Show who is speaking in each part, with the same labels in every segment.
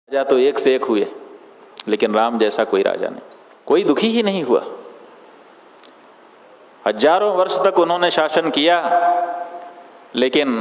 Speaker 1: राजा तो एक से एक हुए, लेकिन राम जैसा कोई राजा नहीं, कोई दुखी ही नहीं हुआ। हजारों वर्ष तक उन्होंने शासन किया, लेकिन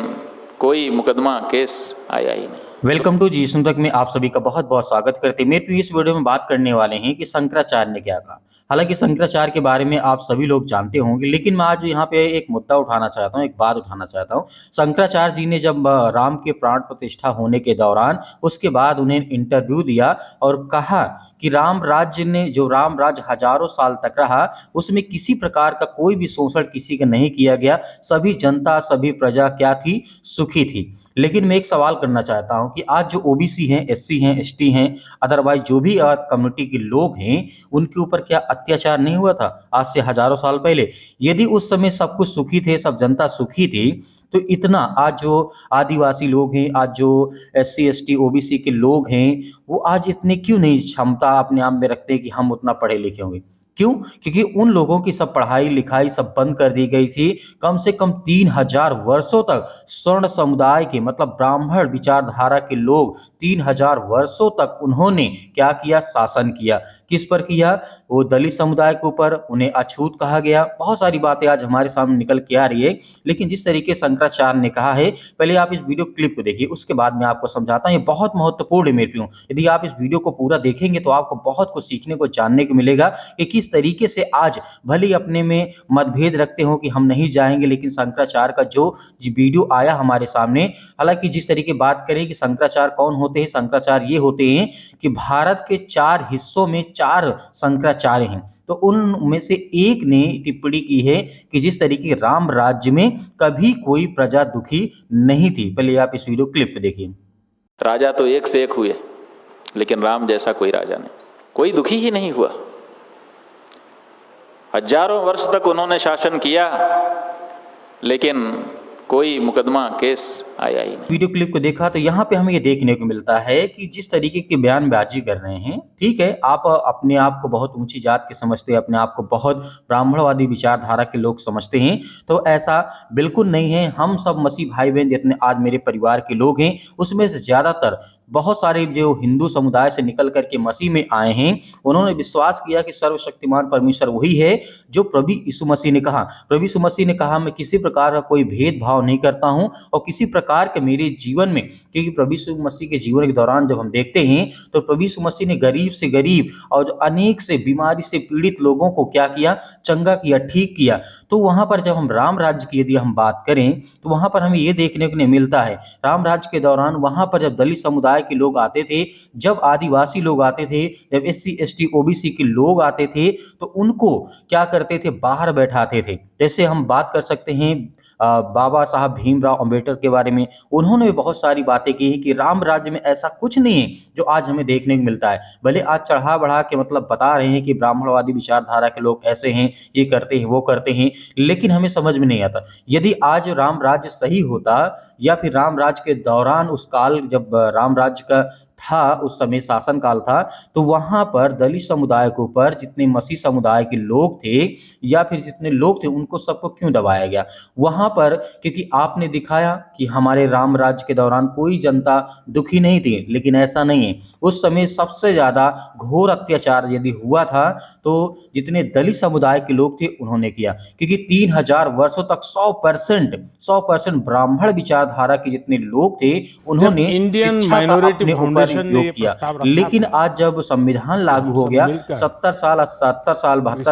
Speaker 1: कोई मुकदमा केस आया ही नहीं।
Speaker 2: वेलकम टू जी तक में आप सभी का बहुत बहुत स्वागत करते हैं। मेरे इस वीडियो में बात करने वाले हैं कि शंकराचार्य ने क्या कहा। हालांकि शंकराचार्य के बारे में आप सभी लोग जानते होंगे, लेकिन मैं आज यहाँ पे एक मुद्दा उठाना चाहता हूँ, एक बात उठाना चाहता हूँ। शंकराचार्य जी ने जब राम के प्राण प्रतिष्ठा होने के दौरान उसके बाद उन्हें इंटरव्यू दिया और कहा कि राम राज्य ने जो राम राज्य हजारों साल तक रहा, उसमें किसी प्रकार का कोई भी शोषण किसी का नहीं किया गया। सभी जनता, सभी प्रजा क्या थी, सुखी थी। लेकिन मैं एक सवाल करना चाहता हूं कि आज जो ओबीसी हैं, एससी हैं, एसटी हैं, अदरवाइज जो भी कम्युनिटी के लोग हैं, उनके ऊपर क्या अत्याचार नहीं हुआ था आज से हजारों साल पहले? यदि उस समय सब कुछ सुखी थे, सब जनता सुखी थी, तो इतना आज जो आदिवासी लोग हैं, आज जो एससी एसटी ओबीसी के लोग हैं, वो आज इतने क्यों नहीं क्षमता अपने आप में रखते हैं कि हम उतना पढ़े लिखे होंगे? क्यों? क्योंकि उन लोगों की सब पढ़ाई लिखाई सब बंद कर दी गई थी। कम से कम 3000 वर्षों तक स्वर्ण समुदाय के, मतलब ब्राह्मण विचारधारा के लोग 3000 वर्षों तक उन्होंने क्या किया? शासन किया। किस पर किया? वो दलित समुदाय के ऊपर। उन्हें अछूत कहा गया। बहुत सारी बातें आज हमारे सामने निकल के आ रही है, लेकिन जिस तरीके शंकराचार्य ने कहा है, पहले आप इस वीडियो क्लिप को देखिए, उसके बाद मैं आपको समझाता हूँ। ये बहुत महत्वपूर्ण है मेरे प्रियो। यदि आप इस वीडियो को पूरा देखेंगे तो आपको बहुत कुछ सीखने को, जानने को मिलेगा कि किस तरीके से आज भले ही अपने में मतभेद रखते हो कि हम नहीं जाएंगे, लेकिन शंकराचार्य का जो वीडियो आया हमारे सामने, हालांकि जिस तरीके बात करें कि शंकराचार्य कौन होते हैं, शंकराचार्य ये होते हैं कि भारत के 4 हिस्सों में 4 शंकराचार्य हैं। तो उनमें से एक ने टिप्पणी की है कि जिस तरीके राम राज्य में कभी कोई प्रजा दुखी नहीं थी। पहले आप इस वीडियो क्लिप पे देखिए।
Speaker 1: राजा तो एक से एक हुए, लेकिन राम जैसा कोई राजा नहीं, कोई दुखी ही नहीं हुआ। हजारों वर्ष तक उन्होंने शासन किया, लेकिन कोई मुकदमा केस आया ही नहीं।
Speaker 2: वीडियो क्लिप को देखा तो यहाँ पे हमें ये देखने को मिलता है कि जिस तरीके की बयानबाजी कर रहे हैं, ठीक है, आप अपने आप को बहुत ऊंची जात के समझते हैं, अपने आप को बहुत ब्राह्मणवादी विचारधारा के लोग समझते हैं, तो ऐसा बिल्कुल नहीं है। हम सब मसीह भाई बहन जितने आज मेरे परिवार के लोग हैं, उसमें से ज्यादातर बहुत सारे जो हिंदू समुदाय से निकल करके मसीह में आए हैं, उन्होंने विश्वास किया कि सर्वशक्तिमान परमेश्वर वही है जो प्रभु यीशु मसीह ने कहा। प्रभु यीशु मसीह ने कहा, मैं किसी प्रकार का कोई भेदभाव नहीं करता हूं और किसी प्रकार के मेरे जीवन में, क्योंकि प्रभु यीशु मसीह के जीवन के दौरान जब हम देखते हैं तो प्रभु यीशु मसीह ने गरीब से गरीब और जो अनेक से बीमारी से पीड़ित लोगों को क्या किया? चंगा किया, ठीक किया। तो वहां पर जब हम राम राज्य की यदि हम बात करें तो वहां पर हमें यह देखने को मिलता है, राम राज्य के दौरान वहां पर जब दलित समुदाय के लोग आते थे, जब आदिवासी लोग आते थे, जब एससी एसटी ओबीसी के लोग आते थे, तो उनको क्या करते थे? बाहर बैठाते थे। जैसे हम बात कर सकते हैं बाबा साहब भीमराव अंबेडकर के बारे में। उन्होंने भी बहुत सारी बातें की हैं कि राम राज्य में ऐसा कुछ नहीं है जो आज हमें देखने को मिलता है। भले आज चढ़ा बढ़ा के मतलब बता रहे हैं कि ब्राह्मणवादी विचारधारा के लोग ऐसे हैं, ये करते हैं, वो करते हैं, लेकिन हमें समझ में नहीं आता। यदि आज राम राज्य सही होता, या फिर राम राज्य के दौरान उस काल जब राम राज्य का था, उस समय शासन काल था, तो वहां पर दलित समुदाय के ऊपर जितने मसीह समुदाय के लोग थे या फिर जितने लोग थे, उनको सबको क्यों दबाया गया वहां पर? क्योंकि आपने दिखाया कि हमारे राम राज्य के दौरान कोई जनता दुखी नहीं थी, लेकिन ऐसा नहीं है। उस समय सबसे ज्यादा घोर अत्याचार यदि हुआ था तो जितने दलित समुदाय के लोग थे उन्होंने किया, क्योंकि 3000 वर्षों तक 100% ब्राह्मण विचारधारा के जितने लोग थे उन्होंने
Speaker 3: इंडियन
Speaker 2: शिक्षा का
Speaker 3: माइनॉरिटी
Speaker 2: अपने ऊपर उपयोग किया। लेकिन आज जब संविधान लागू हो गया 70 साल 72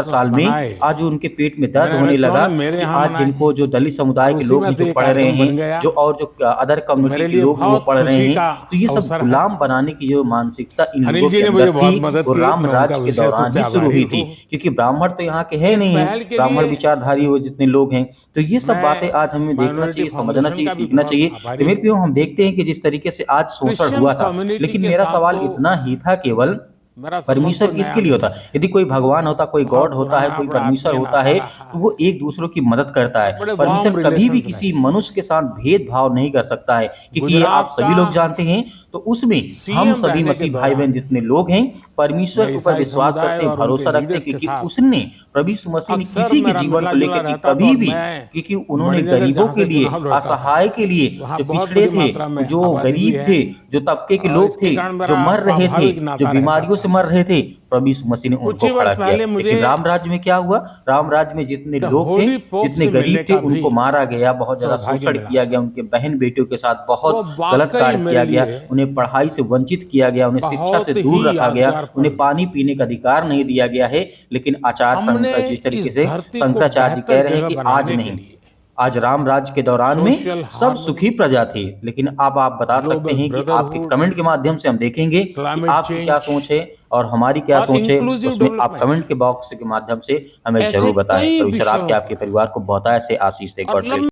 Speaker 2: साल में, आज उनके पेट में दर्द होने लगा कि आज जिनको जो दलित समुदाय के लोग जो पढ़ रहे हैं, जो और जो अदर कम्युनिटी के लोग वो पढ़ रहे हैं, तो ये सब गुलाम बनाने की जो मानसिकता इन लोगों के अंदर थी, वो राम राज्य के दौरान ही शुरू हुई थी। क्योंकि ब्राह्मण तो यहाँ के है नहीं है, ब्राह्मण विचारधारी वो जितने लोग हैं। तो ये सब बातें आज हमें देखना चाहिए, समझना चाहिए, सीखना चाहिए। तो मेरे प्रियो, हम देखते हैं कि जिस तरीके से आज शोषण हुआ था, लेकिन मेरा सवाल इतना ही था केवल
Speaker 3: मेरा संबंध
Speaker 2: परमेश्वर
Speaker 3: तो
Speaker 2: किसके
Speaker 3: नया
Speaker 2: लिए होता है? यदि कोई भगवान होता, कोई गॉड
Speaker 3: बहुत
Speaker 2: होता है,
Speaker 3: पुराना
Speaker 2: कोई
Speaker 3: बड़ा
Speaker 2: परमेश्वर
Speaker 3: आत्मीय
Speaker 2: होता है,
Speaker 3: नाता रहा
Speaker 2: तो
Speaker 3: है।
Speaker 2: वो एक दूसरों की मदद करता है।
Speaker 3: बड़े
Speaker 2: परमेश्वर
Speaker 3: वार्म
Speaker 2: कभी भी
Speaker 3: रिलेशंस
Speaker 2: किसी
Speaker 3: रहे।
Speaker 2: मनुष्य के साथ भेदभाव नहीं कर सकता है, क्योंकि ये आप
Speaker 3: गुजरात
Speaker 2: सभी
Speaker 3: का
Speaker 2: लोग जानते हैं। तो उसमें हम
Speaker 3: सीएम
Speaker 2: सभी
Speaker 3: रहने के
Speaker 2: मसीह भाई बहन
Speaker 3: दौरान
Speaker 2: जितने लोग हैं, परमेश्वर
Speaker 3: मैं
Speaker 2: के ऊपर
Speaker 3: ईसाई
Speaker 2: विश्वास
Speaker 3: समुदाय
Speaker 2: करते हैं,
Speaker 3: और
Speaker 2: भरोसा
Speaker 3: उनके
Speaker 2: रखते हैं,
Speaker 3: लीडर्स के
Speaker 2: क्योंकि
Speaker 3: साथ
Speaker 2: उसने प्रभु यीशु मसीह ने
Speaker 3: अक्सर
Speaker 2: किसी के
Speaker 3: मेरा
Speaker 2: जीवन को
Speaker 3: मिला-जुला
Speaker 2: लेकर के
Speaker 3: रहता था
Speaker 2: कभी
Speaker 3: और
Speaker 2: भी,
Speaker 3: मैं
Speaker 2: क्योंकि उन्होंने
Speaker 3: मणिनगर
Speaker 2: गरीबों
Speaker 3: जहाँ
Speaker 2: के
Speaker 3: से
Speaker 2: लिए,
Speaker 3: चुनाव लड़ता था,
Speaker 2: असहाय के लिए,
Speaker 3: वहाँ
Speaker 2: जो
Speaker 3: बहुत
Speaker 2: पिछड़े
Speaker 3: बड़ी
Speaker 2: थे,
Speaker 3: मात्रा में
Speaker 2: जो
Speaker 3: आबादी भी
Speaker 2: गरीब
Speaker 3: है
Speaker 2: थे, जो तबके के
Speaker 3: और
Speaker 2: लोग
Speaker 3: इसके
Speaker 2: थे,
Speaker 3: कारण
Speaker 2: जो
Speaker 3: मेरा
Speaker 2: मर रहे थे,
Speaker 3: स्वाभाविक
Speaker 2: जो
Speaker 3: नाता रहता
Speaker 2: बीमारियों से
Speaker 3: था।
Speaker 2: मर रहे थे, प्रभु यीशु मसीह ने
Speaker 3: कुछ
Speaker 2: उनको
Speaker 3: ही
Speaker 2: खड़ा
Speaker 3: वर्ष
Speaker 2: किया।
Speaker 3: पहले मुझे
Speaker 2: लेकिन राम राज्य में क्या हुआ? राम राज्य में जितने
Speaker 3: द
Speaker 2: लोग थे,
Speaker 3: होली पोप
Speaker 2: जितने
Speaker 3: से मिलने
Speaker 2: गरीब थे,
Speaker 3: का भी
Speaker 2: उनको मारा गया, बहुत ज़्यादा
Speaker 3: सौभाग्य
Speaker 2: शोषण
Speaker 3: मिला।
Speaker 2: किया गया, उनके बहन बेटियों के साथ
Speaker 3: वो
Speaker 2: बहुत गलत
Speaker 3: वाक़ई
Speaker 2: कार्य
Speaker 3: मेरे
Speaker 2: किया गया,
Speaker 3: लिए
Speaker 2: उन्हें पढ़ाई से वंचित किया गया, उन्हें शिक्षा से
Speaker 3: बहुत ही
Speaker 2: दूर रखा गया,
Speaker 3: यादगार
Speaker 2: उन्हें
Speaker 3: पल था।
Speaker 2: पानी पीने का अधिकार नहीं दिया गया है। लेकिन आचार्य
Speaker 3: हमने
Speaker 2: संहिता जिस तरीके
Speaker 3: इस
Speaker 2: से
Speaker 3: धरती को
Speaker 2: शंकराचार्य जी
Speaker 3: बेहतर
Speaker 2: कह रहे हैं
Speaker 3: जगह
Speaker 2: कि आज
Speaker 3: बनाने के
Speaker 2: नहीं,
Speaker 3: लिए
Speaker 2: आज राम राज्य के दौरान में
Speaker 3: सोशल
Speaker 2: सब
Speaker 3: हार्मनी,
Speaker 2: सुखी प्रजा थी। लेकिन अब आप बता सकते
Speaker 3: ग्लोबल
Speaker 2: हैं कि आपके
Speaker 3: ब्रदरहुड,
Speaker 2: कमेंट के माध्यम से हम देखेंगे कि
Speaker 3: क्लाइमेट
Speaker 2: आपकी क्या
Speaker 3: चेंज
Speaker 2: सोच है और हमारी क्या
Speaker 3: और
Speaker 2: सोच है।
Speaker 3: इंक्लूसिव
Speaker 2: उसमें आप
Speaker 3: डेवलपमेंट,
Speaker 2: कमेंट के बॉक्स के माध्यम से हमें
Speaker 3: ऐसे
Speaker 2: ज़रूर बताएं।
Speaker 3: कई
Speaker 2: परमेश्वर
Speaker 3: विषयों
Speaker 2: आपके आपके
Speaker 3: पर
Speaker 2: परिवार को बहुत ऐसे आशीष दे।
Speaker 3: और
Speaker 2: गॉड ब्लेस।